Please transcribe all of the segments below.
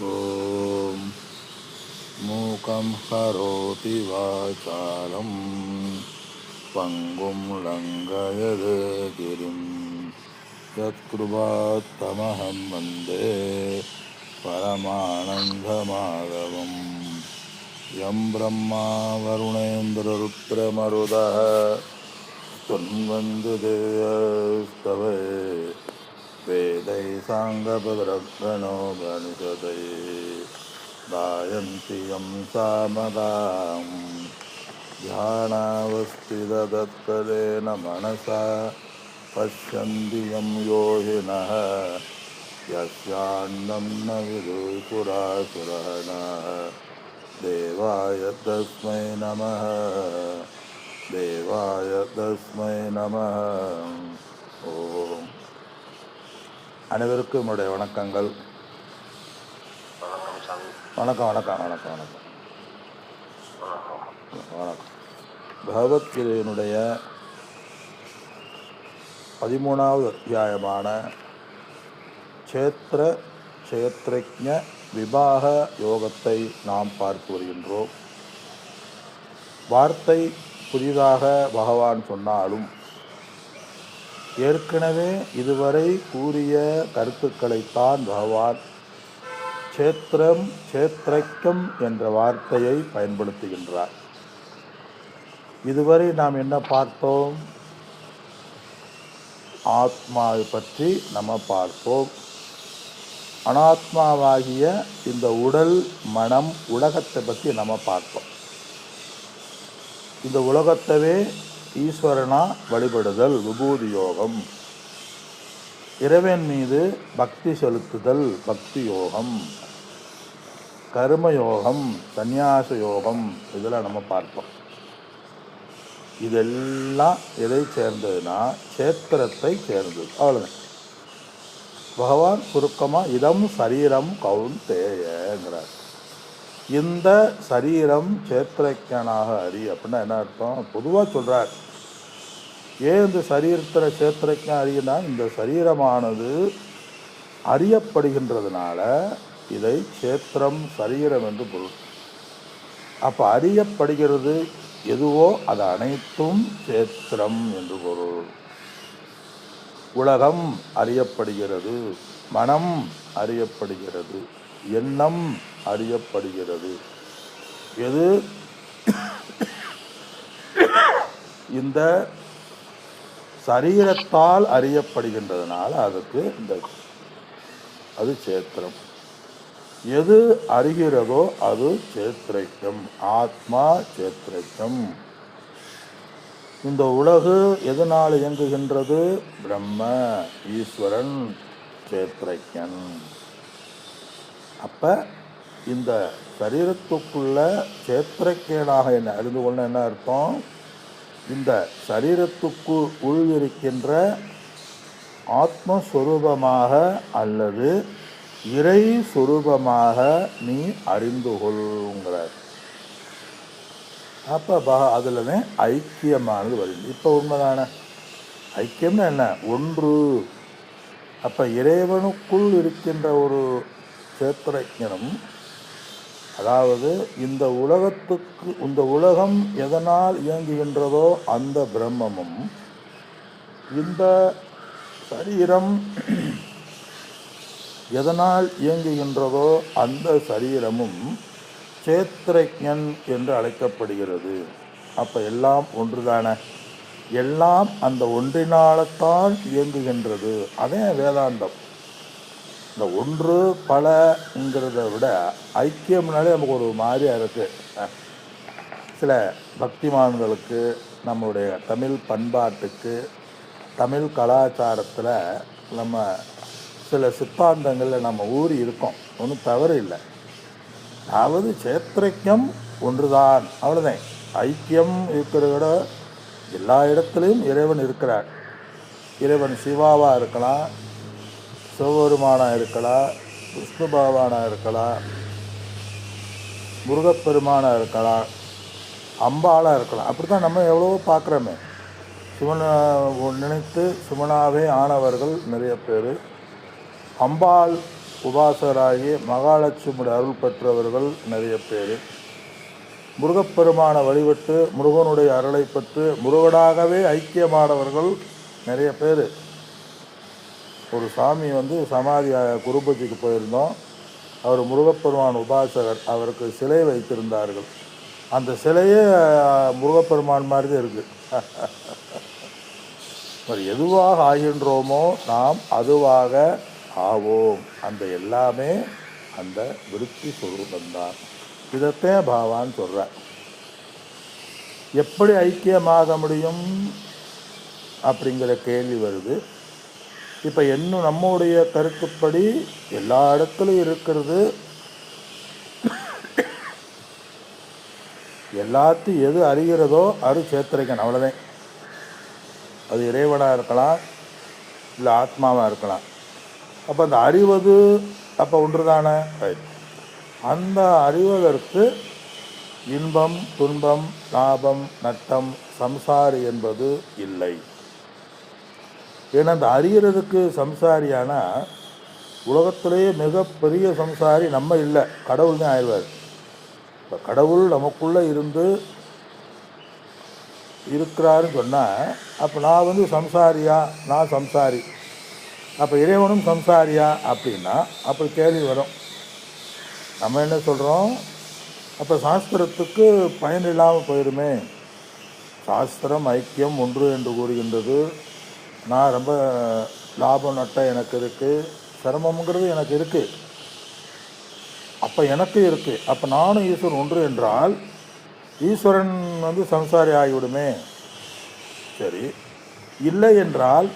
ஓம் மூகம் கரோதி வாசாலம் பங்கும் லங்கயது கிரிம் யத்கிருபாத்தமஹம் வந்தே பரமானந்தமாதவம் யம் பிரம்மா வருணேந்திரருத்ரமருதः துன்வந்து தேவஸ்தவே வேதை சாங்கபதரகணோபனிஷதை காயந்தி யம் சாமதாம் தியானாவஸ்திததத்பதேன மனசா பஷ்யந்தி யம் யோகினः யஸ்யான்னம் ந விதுர்புராசுரः தேவாய தஸ்மை நமः தேவாய தஸ்மை நமः. ஓம். அனைவருக்கும் என்னுடைய வணக்கங்கள். வணக்கம் வணக்கம் வணக்கம் வணக்கம் வணக்கம். பகவத்கீதையினுடைய 13வது அத்தியாயமான க்ஷேத்ரஜ்ஞ விபாக யோகத்தை நாம் பார்த்து வருகின்றோம். வார்த்தை புதிதாக பகவான் சொன்னாலும் ஏற்கனவே இதுவரை கூறிய கருத்துக்களைத்தான் பகவான் க்ஷேத்ரஜ்ஞம் என்ற வார்த்தையை பயன்படுத்துகின்றார். இதுவரை நாம் என்ன பார்த்தோம்? ஆத்மாவை பற்றி நம்ம பார்த்தோம். அனாத்மாவாகிய இந்த உடல் மனம் உலகத்தை பற்றி நம்ம பார்த்தோம். இந்த உலகத்தவே ஈஸ்வரனா வழிபடுதல் விபூதி யோகம், இறைவன் மீது பக்தி செலுத்துதல் பக்தி யோகம், கர்மயோகம், சந்நியாச யோகம், இதெல்லாம் நம்ம பார்ப்போம். இதெல்லாம் எதை சேர்ந்ததுன்னா க்ஷேத்திரத்தை சேர்ந்தது. அவ்வளோதான். பகவான் சுருக்கமாக இதம் சரீரம் கௌந்தேயங்கிறார். இந்த சரீரம் க்ஷேத்ரஜ்ஞனாக அறி அப்படின்னா என்ன அர்த்தம்? பொதுவாக சொல்கிறார். ஏன் இந்த சரீரத்தில் க்ஷேத்ரஜ்ஞன் அறியினா, இந்த சரீரமானது அறியப்படுகின்றதுனால இதை க்ஷேத்திரம் சரீரம் என்று பொருள். அப்போ அறியப்படுகிறது எதுவோ அது அனைத்தும் க்ஷேத்திரம் என்று பொருள். உலகம் அறியப்படுகிறது, மனம் அறியப்படுகிறது, எண்ணம் அறியப்படுகிறது. எது? இந்த சரீரத்தால் அறியப்படுகின்றதுனால அதுக்கு அது க்ஷேத்திரம். எது அறிகிறதோ அது க்ஷேத்ரஜ்ஞம், ஆத்மா க்ஷேத்ரஜ்ஞம். இந்த உலகு எதனால் இயங்குகின்றது? பிரம்ம ஈஸ்வரன் க்ஷேத்ரஜ்ஞன். அப்போ இந்த சரீரத்துக்குள்ள க்ஷேத்ரஜ்ஞனாக என்ன அறிந்து கொள்ள என்ன அர்த்தம்? இந்த சரீரத்துக்கு உள்விருக்கின்ற ஆத்மஸ்வரூபமாக அல்லது இறை சொரூபமாக நீ அறிந்து கொள்கிறார். அப்போ அதில் ஐக்கியமானது வருது. இப்போ உண்மைதானே? ஐக்கியம்னா என்ன? ஒன்று. அப்போ இறைவனுக்குள் இருக்கின்ற ஒரு க்ஷேத்ரஜ்ஞனும், அதாவது இந்த உலகம் எதனால் இயங்குகின்றதோ அந்த பிரம்மமும், இந்த சரீரம் எதனால் இயங்குகின்றதோ அந்த சரீரமும் க்ஷேத்ரஜ்ஞன் என்று அழைக்கப்படுகிறது. அப்போ எல்லாம் ஒன்றுதானே? எல்லாம் அந்த ஒன்றினால்தான் இயங்குகின்றது. அதே வேதாந்தம். இந்த ஒன்று பலங்கிறத விட ஐக்கியம்னாலே நமக்கு ஒரு மாதிரியாக இருக்குது. சில பக்திமான்களுக்கு, நம்மளுடைய தமிழ் பண்பாட்டுக்கு, தமிழ் கலாச்சாரத்தில் நம்ம சில சித்தாந்தங்களில் நம்ம ஊறி இருக்கோம். ஒன்றும் தவறு இல்லை. அதாவது க்ஷேத்ரஜ்ஞம் ஒன்றுதான், அவ்வளோதான். ஐக்கியம் இருக்கிறத விட எல்லா இடத்துலையும் இறைவன் இருக்கிறார். இறைவன் சிவாவாக இருக்கலாம், சிவபெருமானாக இருக்கலாம், விஷ்ணு பகவானாக இருக்கலாம், முருகப்பெருமானாக இருக்கலாம், அம்பாளாக இருக்கலாம். அப்படி தான் நம்ம எவ்வளவோ பார்க்குறோமே. சிவனை நினைத்து சிவனாவே ஆனவர்கள் நிறைய பேர். அம்பாள் உபாசகராகி மகாலட்சுமியுடைய அருள் பெற்றவர்கள் நிறைய பேர். முருகப்பெருமான வழிபட்டு முருகனுடைய அருளை பெற்று முருகனாகவே ஐக்கியமானவர்கள் நிறைய பேர். ஒரு சாமி சமாதி குருபூஜைக்கு போயிருந்தோம். அவர் முருகப்பெருமான் உபாசகர். அவருக்கு சிலை வைத்திருந்தார்கள். அந்த சிலையே முருகப்பெருமான் மாதிரி தான் இருக்குது. எதுவாக ஆகின்றோமோ நாம் அதுவாக ஆவோம். அந்த எல்லாமே அந்த விருத்தி சொரூபந்தான். இதைத்தான் பகவான் சொல்கிறார். எப்படி ஐக்கியமாக முடியும் அப்படிங்கிற கேள்வி வருது. இப்போ இன்னும் நம்முடைய கருத்துப்படி எல்லா இடத்துலையும் இருக்கிறது. எல்லாத்தையும் எது அறிகிறதோ அது சேத்திரைக்கன், அவ்வளோதான். அது இறைவனாக இருக்கலாம், இல்லை ஆத்மாவாக இருக்கலாம். அப்போ அந்த அறிவது அப்போ ஒன்று தானே. அந்த அறிவதற்கு இன்பம், துன்பம், லாபம், நட்டம், சம்சாரி என்பது இல்லை. ஏன்னா அந்த அறிகிறதுக்கு சம்சாரியானா உலகத்திலேயே மிகப்பெரிய சம்சாரி நம்ம இல்லை, கடவுள் தான் ஆயிடுவார். இப்போ கடவுள் நமக்குள்ளே இருந்து இருக்கிறாருன்னு சொன்னால் அப்போ நான் சம்சாரியா, நான் சம்சாரி. அப்போ இறைவனும் சம்சாரியா அப்படின்னா அப்படி கேள்வி வரும். நம்ம என்ன சொல்கிறோம், அப்போ சாஸ்திரத்துக்கு பயன் இல்லாமல் போயிடுமே. சாஸ்திரம் ஐக்கியம் ஒன்று என்று கூறுகின்றது. நான் ரொம்ப லாபம் நட்டம் எனக்கு இருக்குது, சிரமங்கிறது எனக்கு இருக்குது. அப்போ எனக்கு இருக்குது. அப்போ நானும் ஈஸ்வரன் ஒன்று என்றால் ஈஸ்வரன் சம்சாரி ஆகிவிடுமே. சரி, இல்லை என்றால்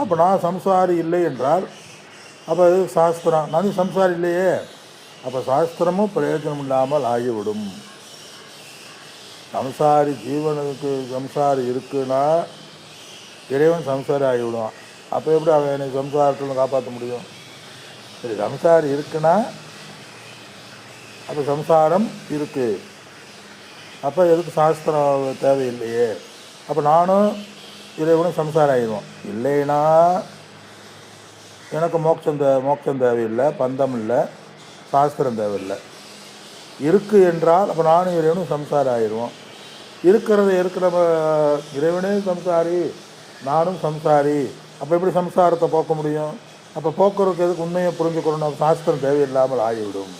அப்போ நான் சம்சாரி இல்லை என்றால் அப்போ சாஸ்திரம் நான் சம்சாரி இல்லையே. அப்போ சாஸ்திரமும் பிரயோஜனம் இல்லாமல் ஆகிவிடும். சம்சாரி ஜீவனுக்கு சம்சாரி இருக்குன்னா இறைவன் சம்சாரி ஆகிவிடுவான். அப்போ எப்படி அவன் என்னை சம்சாரத்தில் காப்பாற்ற முடியும்? சரி, சம்சாரி இருக்குன்னா அப்போ சம்சாரம் இருக்குது. அப்போ எதுக்கு சாஸ்திரம் தேவையில்லையே. அப்போ நானும் இறைவனும் சம்சாரம் ஆகிடுவோம். இல்லைன்னா எனக்கு மோட்சம் தேவையில்லை, பந்தம் இல்லை, சாஸ்திரம் தேவையில்லை. இருக்குது என்றால் அப்போ நானும் இறைவனும் சம்சாரம் ஆகிடுவோம். இருக்கிறத இருக்கிற இறைவனே சம்சாரி, நானும் சம்சாரி. அப்போ எப்படி சம்சாரத்தை போக்க முடியும்? அப்போ போக்குறதுக்கு எதுக்கு உண்மையை புரிஞ்சுக்கணும்? சாஸ்திரம் தேவையில்லாமல் ஆகிவிடும்.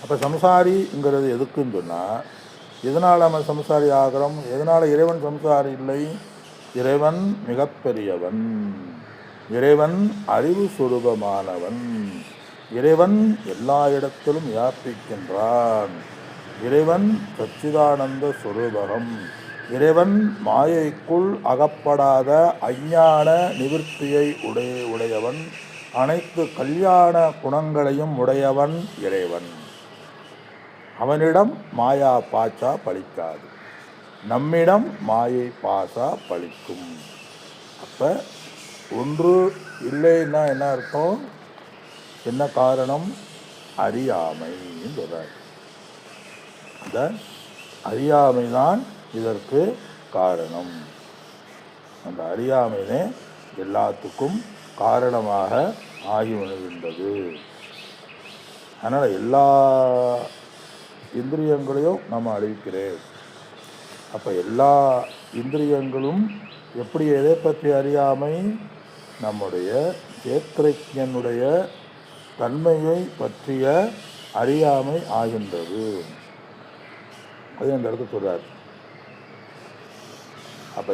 அப்போ சம்சாரிங்கிறது எதுக்குன்னு சொன்னால், எதனால் நம்ம சம்சாரி ஆகிறோம்? எதனால் இறைவன் சம்சாரி இல்லை? இறைவன் மிகப்பெரியவன், இறைவன் அறிவு சுரூபமானவன், இறைவன் எல்லா இடத்திலும் வியாபிக்கின்றான், இறைவன் சச்சிதானந்த சுரூபகம், இறைவன் மாயைக்குள் அகப்படாத அஞ்ஞான நிவிற்த்தியை உடையவன், அனைத்து கல்யாண குணங்களையும் உடையவன் இறைவன். அவனிடம் மாயா பாச்சா பலிக்காது, நம்மிடம் மாயை பாசா பலிக்கும். அப்போ ஒன்று இல்லைன்னா என்ன அர்த்தம்? என்ன காரணம்? அறியாமைன்னு சொல்கிறார். அந்த அறியாமை தான் இதற்கு காரணம். அந்த அறியாமையே எல்லாத்துக்கும் காரணமாக ஆகி வருகின்றது. அதனால் எல்லா இந்திரியங்களையும் நம்ம அழிக்கிறேன். அப்போ எல்லா இந்திரியங்களும் எப்படி, எதை பற்றி அறியாமை? நம்முடைய சேத்திரஜனுடைய தன்மையை பற்றிய அறியாமை ஆகின்றது. அது அந்த இடத்துல சொல்றார். அப்போ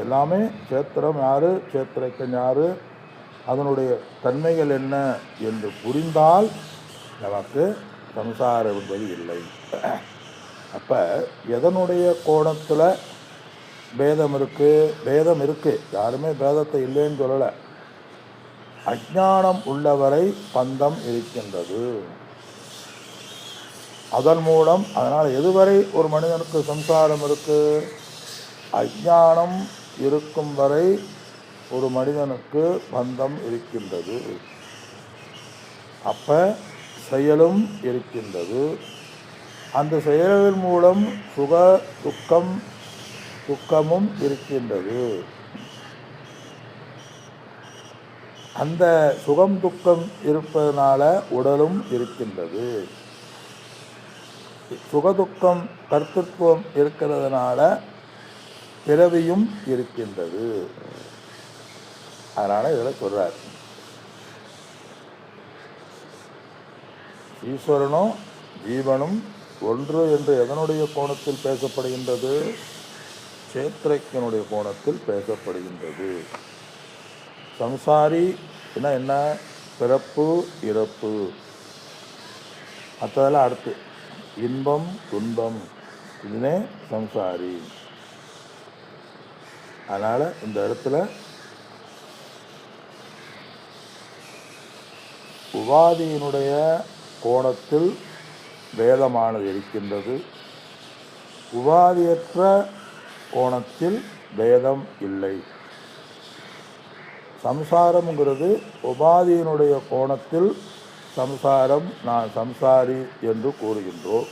எல்லாமே சேத்திரம் யாரு, சேத்திரக்கன் யாரு, அதனுடைய தன்மைகள் என்ன என்று புரிந்தால் நமக்கு சம்சாரம் என்பது இல்லை. அப்போ எதனுடைய கோணத்தில் பேதம் இருக்குது? யாருமே பேதத்தை இல்லைன்னு சொல்லலை. அஞ்ஞானம் உள்ளவரை பந்தம் இருக்கின்றது. அதன் மூலம், அதனால் எதுவரை ஒரு மனிதனுக்கு சம்சாரம் இருக்குது? அஞ்ஞானம் இருக்கும் வரை ஒரு மனிதனுக்கு பந்தம் இருக்கின்றது. அப்போ செயலும் இருக்கின்றது. அந்த செயலின் மூலம் துக்கமும் இருக்கின்றது. அந்த சுகம் துக்கம் இருப்பதனால உடலும் இருக்கின்றது. சுகதுக்கம் கர்த்தத்துவம் இருக்கிறதுனால பிறவியும் இருக்கின்றது. அதனால் இதில் சொல்கிறார், ஈஸ்வரனும் ஜீவனும் ஒன்று என்று எதனுடைய கோணத்தில் பேசப்படுகின்றது? சேத்திரக்கனுடைய கோணத்தில் பேசப்படுகின்றது. சம்சாரி என்ன? பிறப்பு இறப்பு. மற்றதெல்லாம் அடுத்து இன்பம் துன்பம், இதுனே சம்சாரி. அதனால் இந்த இடத்துல உபாதியினுடைய கோணத்தில் வேதமானது இருக்கின்றது. உபாதியற்ற கோணத்தில் வேதம் இல்லை. சம்சாரம்ங்கிறது உபாதியினுடைய கோணத்தில் சம்சாரம், நான் சம்சாரி என்று கூறுகின்றோம்.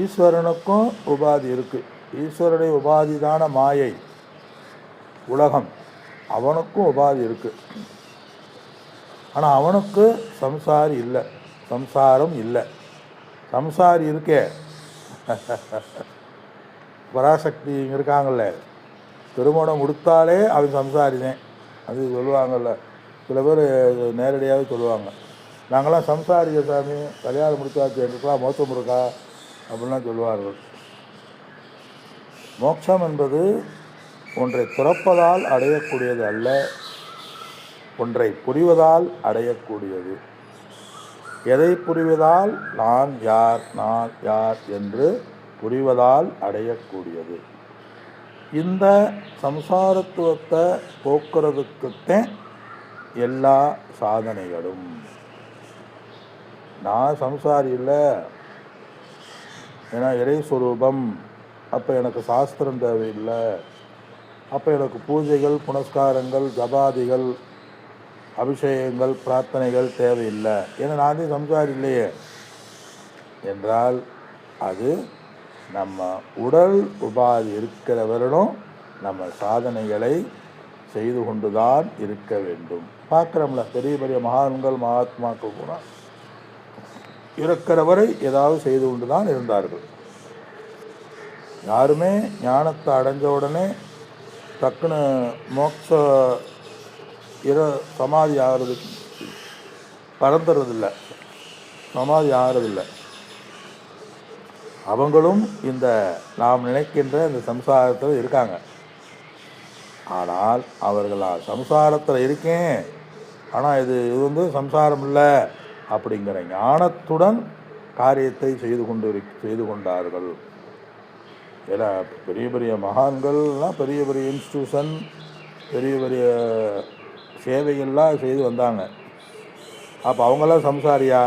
ஈஸ்வரனுக்கும் உபாதி இருக்குது. ஈஸ்வரனுடைய உபாதி தான மாயை உலகம், அவனுக்கும் உபாதி இருக்குது. ஆனால் அவனுக்கு சம்சாரி இல்லை, சம்சாரம் இல்லை. சம்சாரி இருக்கே பராசக்தி இருக்காங்கல்ல, திருமணம் கொடுத்தாலே அவன் சம்சாரிதான். அது சொல்லுவாங்கள்ல, சில பேர் நேரடியாகவே சொல்லுவாங்க, நாங்களாம் சம்சாரிக்க சாமி, கல்யாணம் முடிச்சாச்சு, எங்களுக்கெல்லாம் மோட்சம் இருக்கா அப்படின்லாம் சொல்லுவார்கள். மோட்சம் என்பது ஒன்றை துறப்பதால் அடையக்கூடியது அல்ல, ஒன்றை புரிவதால் அடையக்கூடியது. எதை புரிவதால்? நான் யார், நான் யார் என்று புரிவதால் அடையக்கூடியது. இந்த சம்சாரத்துவத்தை போக்குறதுக்குத்தான் எல்லா சாதனைகளும். நான் சம்சாரி இல்லை, ஏன்னா இறைஸ்வரூபம். அப்போ எனக்கு சாஸ்திரம் தேவையில்லை, அப்போ எனக்கு பூஜைகள் புனஸ்காரங்கள் ஜபாதிகள் அபிஷேகங்கள் பிரார்த்தனைகள் தேவையில்லை, ஏன்னா நானே சம்சாரி இல்லையே என்றால் அது நம்ம உடல் உபாதி இருக்கிறவர்களும் நம்ம சாதனைகளை செய்து கொண்டுதான் இருக்க வேண்டும். பார்க்குறோம்ல, பெரிய பெரிய மகான்கள் மகாத்மாக்கள் கூட இருக்கிறவரை ஏதாவது செய்து கொண்டு தான் இருந்தார்கள். யாருமே ஞானத்தை அடைஞ்ச உடனே டக்குன்னு மோட்ச சமாதி ஆகிறது பறந்துறதில்லை, சமாதி ஆகிறதில்லை. அவங்களும் இந்த நாம் நினைக்கின்ற இந்த சம்சாரத்தில் இருக்காங்க. ஆனால் அவர்கள் சம்சாரத்தில் இருக்கேன், ஆனால் இது சம்சாரம் இல்லை அப்படிங்கிற ஞானத்துடன் காரியத்தை செய்து கொண்டார்கள். ஏன்னா பெரிய பெரிய மகான்கள்லாம் பெரிய பெரிய இன்ஸ்டியூஷன், பெரிய பெரிய சேவைகள்லாம் செய்து வந்தாங்க. அப்போ அவங்களாம் சம்சாரியா?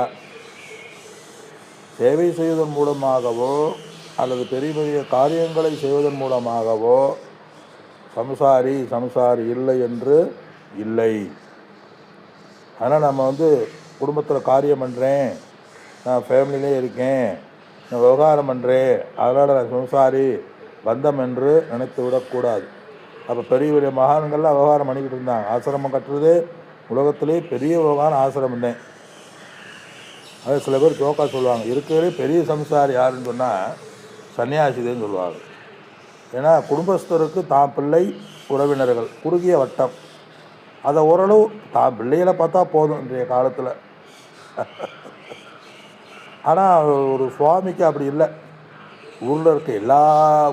சேவை செய்வதன் மூலமாகவோ அல்லது பெரிய பெரிய காரியங்களை செய்வதன் மூலமாகவோ சம்சாரி இல்லை என்று இல்லை. ஆனால் நம்ம குடும்பத்தில் காரியம் பண்ணுறேன், நான் ஃபேமிலியிலே இருக்கேன், நான் விவகாரம் பண்ணுறேன், அதனால் நான் சம்சாரி பந்தம் என்று நினைத்து விடக்கூடாது. அப்போ பெரிய பெரிய மகான்கள்லாம் விவகாரம் பண்ணிக்கிட்டு இருந்தாங்க. ஆசிரமம் கட்டுறது உலகத்திலே பெரிய விவகாரம் ஆசிரமம் தான். அது சில பேர் ஜோக்கா சொல்லுவாங்க, இருக்கிறதே பெரிய சம்சாரி யாருன்னு சொன்னால் சன்னியாசிதேன்னு சொல்லுவாங்க. ஏன்னா குடும்பஸ்தருக்கு தான் பிள்ளை உறவினர்கள் குறுகிய வட்டம், அதை ஓரளவு தான் பிள்ளைகளை பார்த்தா போதும் இன்றைய காலத்தில். ஆனால் ஒரு சுவாமிக்கு அப்படி இல்லை. ஊரில் இருக்க எல்லா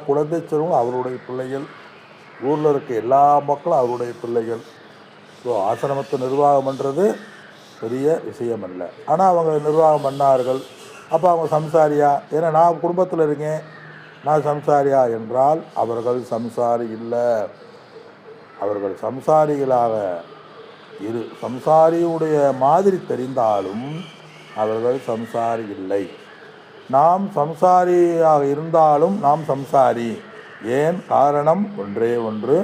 குழந்தைச்சரும் அவருடைய பிள்ளைகள், ஊரில் இருக்க எல்லா மக்களும் அவருடைய பிள்ளைகள். ஸோ ஆசிரமத்தை நிர்வாகம் பண்ணுறது பெரிய விஷயம் இல்லை. ஆனால் அவங்க நிர்வாகம் பண்ணார்கள். அப்போ அவங்க சம்சாரியா? ஏன்னா நான் குடும்பத்தில் இருக்கேன், நான் சம்சாரியா என்றால் அவர்கள் சம்சாரி இல்லை. அவர்கள் சம்சாரிகளாக சம்சாரியுடைய மாதிரி தெரிந்தாலும் அவர்கள் சம்சாரி இல்லை. நாம் சம்சாரியாக இருந்தாலும் நாம் சம்சாரி. ஏன்? காரணம் ஒன்றே ஒன்று,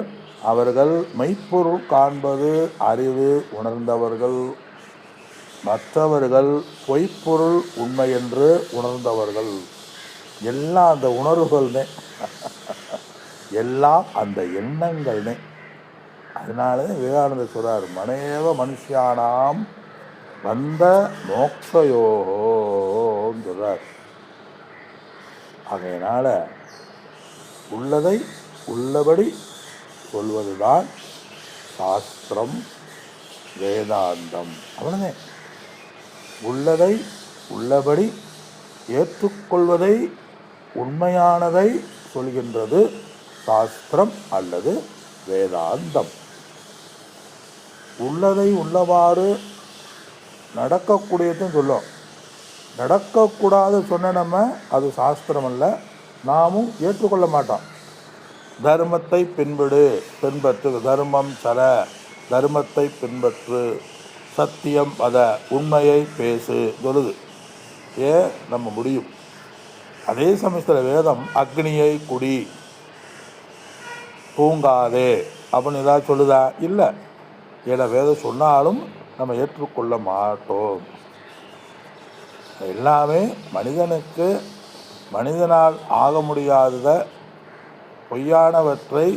அவர்கள் மெய்ப்பொருள் காண்பது அறிவு உணர்ந்தவர்கள், மற்றவர்கள் பொய்ப்பொருள் உண்மை என்று உணர்ந்தவர்கள். எல்லாம் அந்த உணர்வுகள்னே, எல்லாம் அந்த எண்ணங்கள்னே. அதனால விவேகானந்தர் சொல்றார், மனேவ மனுஷியானாம் வந்த மோக்ஷயோகோன்னு சொல்றார். ஆகையினால உள்ளதை உள்ளபடி சொல்வதுதான் சாஸ்திரம், வேதாந்தம். அவ்வளோதான். உள்ளதை உள்ளபடி ஏற்றுக்கொள்வதை, உண்மையானதை சொல்கின்றது சாஸ்திரம் அல்லது வேதாந்தம். உள்ளதை உள்ளவாறு நடக்கக்கூடியதுன்னு சொல்லும். நடக்கக்கூடாது சொன்ன நம்ம அது சாஸ்திரம் அல்ல, நாமும் ஏற்றுக்கொள்ள மாட்டோம். தர்மத்தை பின்பற்று, தர்மம் சர, தர்மத்தை பின்பற்று, சத்தியம் வத, உண்மையை பேசு சொல்லுது. ஏன் நம்ம முடியும். அதே சமயத்தில் வேதம் அக்னியை குடி, தூங்காதே அப்படின்னு ஏதாவது சொல்லுதா? இல்லை. ஏன்னா வேதம் சொன்னாலும் நம்ம ஏற்றுக்கொள்ள மாட்டோம். எல்லாமே மனிதனுக்கு மனிதனால் ஆக முடியாதத பொய்யானவற்றை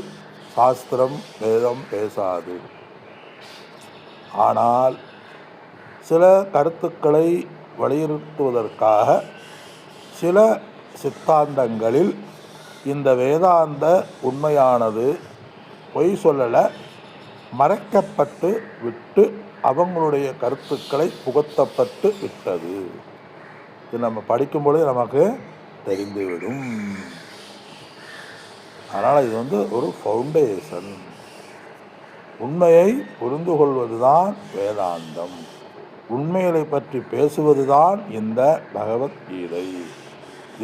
சாஸ்திரம் வேதம் பேசாது. ஆனால் சில கருத்துக்களை வலியுறுத்துவதற்காக சில சித்தாந்தங்களில் இந்த வேதாந்த உண்மையானது பொய் சொல்லலை, மறைக்கப்பட்டு விட்டு அவங்களுடைய கருத்துக்களை புகுத்தப்பட்டு விட்டது. இது நம்ம படிக்கும்பொழுது நமக்கு தெரிந்துவிடும். அதனால் இது ஒரு ஃபவுண்டேஷன். உண்மையை புரிந்து கொள்வதுதான் வேதாந்தம். உண்மைகளை பற்றி பேசுவதுதான் இந்த பகவத்கீதை.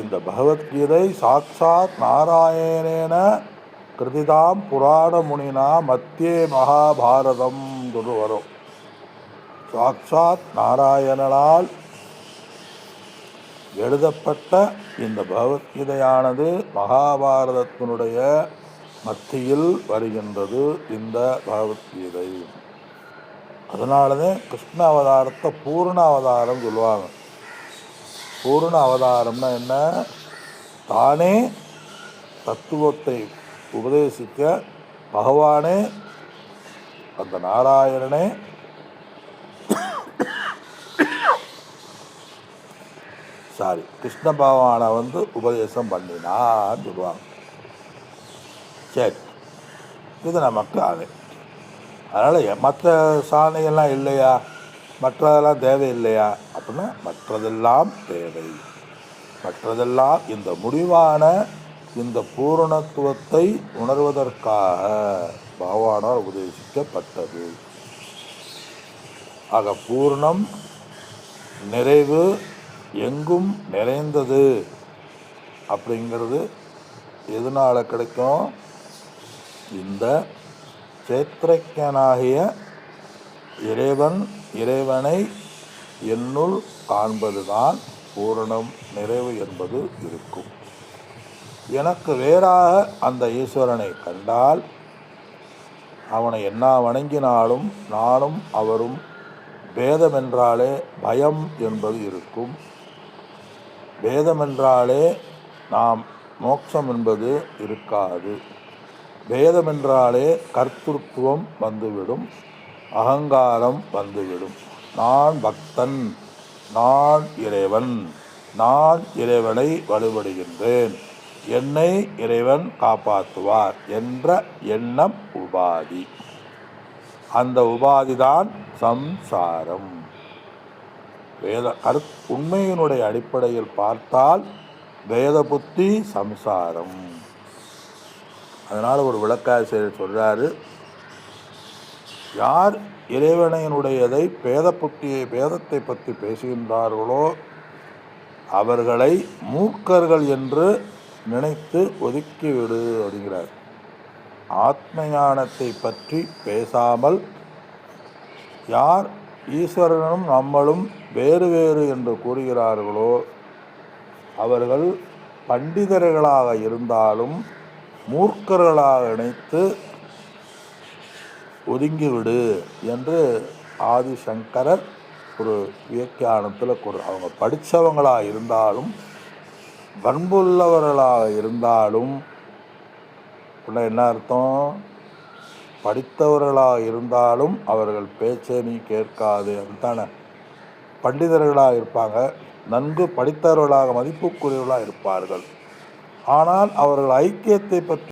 இந்த பகவத்கீதை சாட்சாத் நாராயணேன கிருதிதாம் புராண முனினா மத்தியே மகாபாரதம் என்று வரும். சாட்சாத் நாராயணனால் எழுதப்பட்ட இந்த பகவத்கீதையானது மகாபாரதத்தினுடைய மத்தியில் வருகின்றது இந்த பகவத்கீதை. அதனாலதான் கிருஷ்ண அவதாரத்தை பூர்ண அவதாரம் சொல்லுவாங்க. பூர்ண அவதாரம்னா என்ன? தானே தத்துவத்தை உபதேசிக்க பகவானே, அந்த நாராயணனே கிருஷ்ண பகவானை உபதேசம் பண்ணினான்னு சொல்லுவாங்க. சரி, இது நமக்கு அது. அதனால் மற்ற சாதனைகள்லாம் இல்லையா, மற்றதெல்லாம் தேவையில்லையா அப்படின்னா மற்றதெல்லாம் தேவை. மற்றதெல்லாம் இந்த முடிவான இந்த பூரணத்துவத்தை உணர்வதற்காக பகவானால் உபதேசிக்கப்பட்டது. ஆக பூர்ணம், நிறைவு, எங்கும் நிறைந்தது அப்படிங்கிறது எதனால் கிடைக்கும்? இந்த சேத்திரக்கனாகிய இறைவனை என்னுள் காண்பதுதான் பூரணம், நிறைவு என்பது இருக்கும். எனக்கு வேறாக அந்த ஈஸ்வரனை கண்டால் அவனை என்ன வணங்கினாலும் நானும் அவரும் பேதமென்றாலே பயம் என்பது இருக்கும். பேதமென்றாலே நாம் மோட்சம் என்பது இருக்காது. பேதமென்றாலே கர்த்தృత్వం வந்துவிடும், அகங்காரம் வந்துவிடும். நான் பக்தன், நான் இறைவன், நான் இறைவனை வழிபடுகின்றேன், என்னை இறைவன் காப்பாற்றுவார் என்ற எண்ணம் உபாதி. அந்த உபாதிதான் சம்சாரம். உண்மையினுடைய அடிப்படையில் பார்த்தால் வேத புத்தி சம்சாரம். அதனால் ஒரு விளக்காசிரியர் சொல்றாரு, யார் இறைவனையினுடையதை வேதத்தை பற்றி பேசுகின்றார்களோ அவர்களை மூர்க்கர்கள் என்று நினைத்து ஒதுக்கிவிடு அப்படிங்கிறார். ஆத்ம ஞானத்தை பற்றி பேசாமல் யார் ஈஸ்வரனும் நம்மளும் வேறு வேறு என்று கூறுகிறார்களோ அவர்கள் பண்டிதர்களாக இருந்தாலும் மூர்க்கர்களாக நினைத்து ஒதுங்கிவிடு என்று ஆதிசங்கரர் ஒரு வியாக்கியானத்தில் அவங்க படித்தவங்களாக இருந்தாலும் பண்புள்ளவர்களாக இருந்தாலும் என்ன அர்த்தம்? படித்தவர்களாக இருந்தாலும் அவர்கள் பேச்சை நீ கேட்காது. அதுதானே. பண்டிதர்களாக இருப்பாங்க, நன்கு படித்தவர்களாக மதிப்புக்குரியவர்களாக இருப்பார்கள். ஆனால் அவர்கள் ஐக்கியத்தை பற்றி